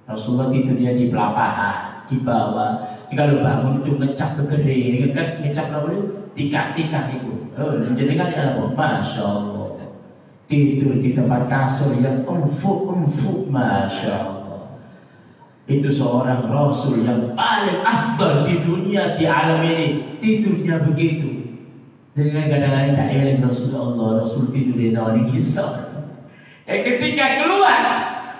Rasulullah tidurnya di pelapahan, di bawah. Kalau bangun itu ngecap kegering, ngecap apa itu? Tikat-tikat itu. Oh, jenengan ya apa? Masya Allah. Tidur di tempat kasur yang empuk, Masya Allah. Itu seorang Rasul yang paling afdal di dunia, di alam ini. Tidurnya begitu. Dengan kadang-kadang tak eling Rasulullah, Rasul tidur di nawari kisah. Ketika keluar,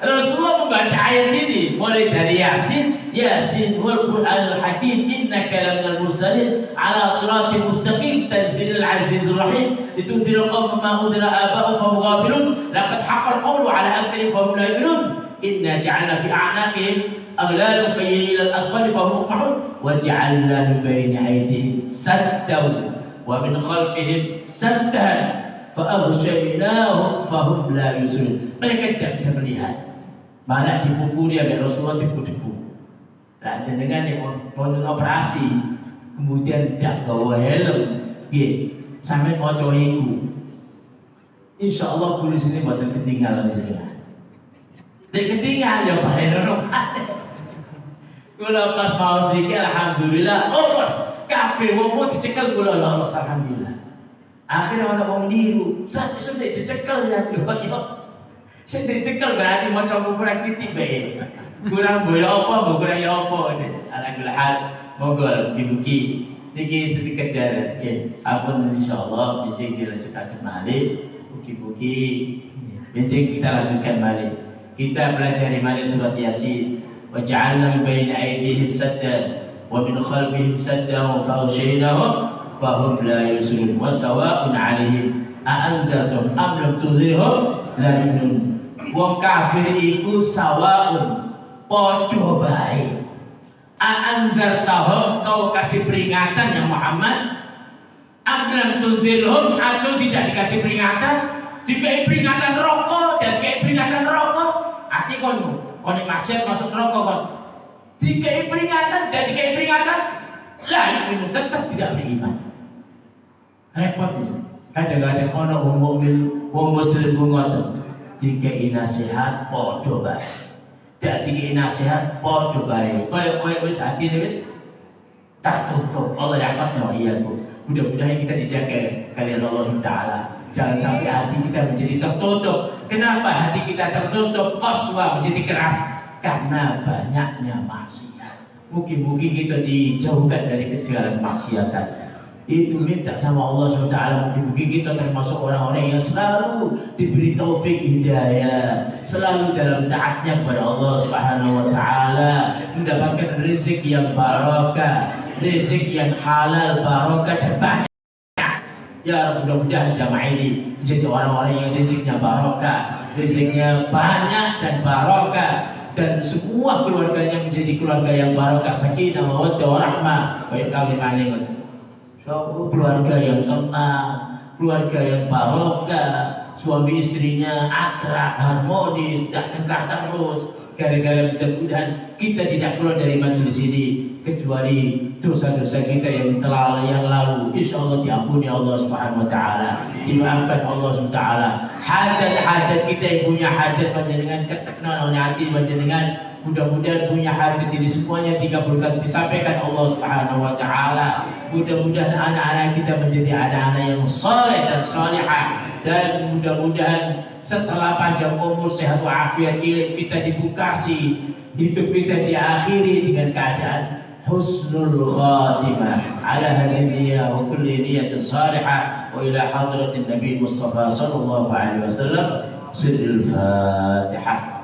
Rasulullah membaca ayat ini mulai dari Yasin wal Qur'anul Hakim innaka laminal mursalin ala siratin mustaqim tanzilul azizir rahim litunzira qauman ma unzira aba'uhum fahum ghafilun laqad haqqal qawlu ala aktharihim fahum la yu'minun inna ja'alna fi a'naqihim aghlalan fa hiya ila al-adqani fahum muqmahun wa ja'alna min bayni aydihim saddan wa min khalfihim saddan fa aghshaynahum fahum la yusirun. Mereka tidak bisa melihat. Malah dipupuri oleh Rasulullah debu-debu. Nah, jenengan mau operasi, kemudian tidak bawa helm, sampai mau coiku. Insya Allah polis ini buatan ketinggalan jenengan. Dan ketinggalan ya Pak Henono. Kalau pas mau sedikit, alhamdulillah, lolos. Kabeh mau dicekal gula lolos, alhamdulillah. Akhirnya orang mau meniru, saya dicekal ya, saya dicekal berarti mau coba kurang titik baik. Kurang boleh apa, kurang ya apa. Alhamdulillah, mogol dibuki. Niki sedikit dari, sampun insyaallah, bijing dilanjutkan balik, buki-buki, bijing kita lanjutkan balik. Kita belajar dari surat Yasin. Waj'alna min bayni aydihim saddan, wa min khalfihim saddan, fa aghshaynahum, fahum la yusirun. Wa sawa'un 'alaihim a'anzartum am lam tunzirhum la yu'minun. Wong kafir iku sawaun padha bae. A'anzartahum, kau kasih peringatan ya Muhammad, amlam tunzirhum, atau tidak dikasih peringatan, dikai peringatan rokok, dan dikai peringatan rokok, hati kon masih masuk rokok kon, dikai peringatan, dan dikai peringatan, lah ini tetap tidak beriman. Repot itu. Kadang-kadang orang wong muslim ngoten. Dikai nasihat podo bae. Dak dikai nasihat podo bae. Koyo wis atine wis tertutup. Allah yahfazna wa iyyakum. Mudah-mudahan kita dijaga kalian Allah Taala. Jangan sampai hati kita menjadi tertutup. Kenapa hati kita tertutup? Qaswa menjadi keras karena banyaknya maksiat. Mungkin kita dijauhkan dari segala kemaksiatan. Itu minta sama Allah SWT. Mungkin kita termasuk orang-orang yang selalu diberi taufik hidayah, selalu dalam taatnya kepada Allah SWT, mendapatkan rezeki yang barokah, rezeki yang halal, barokah dan banyak. Ya mudah-mudahan jamaah ini menjadi orang-orang yang rezekinya barokah, rezekinya banyak dan barokah, dan semua keluarganya menjadi keluarga yang barokah, sakinah, mawaddah, warahmah. Baik kami maning. Keluarga yang tenang, keluarga yang barokah, suami istrinya akrab, harmonis, tidak tengkar terus. Gara-gara mudah-mudahan kita tidak keluar dari majelis ini kecuali dosa-dosa kita yang telah yang lalu, insya Allah diampuni Allah Subhanahu Wa Taala, dimaafkan Allah Subhanahu Wa Taala. Hajat-hajat kita yang punya hajat panjenengan keteknan oleh hati panjenengan. Mudah-mudahan punya hajat ini semuanya dikabulkan, disampaikan Allah Subhanahu Wa Taala. Mudah-mudahan anak-anak kita menjadi anak-anak yang saleh dan salihah, dan mudah-mudahan setelah panjang umur, sehat walafiat kita dibukasi, hidup kita diakhiri dengan keadaan husnul khatimah ala hadhihi niyyah wa kulli niyyatin salihah wa ila hadratin Nabi Mustafa sallallahu alaihi wasallam. Sirrul Fatihah.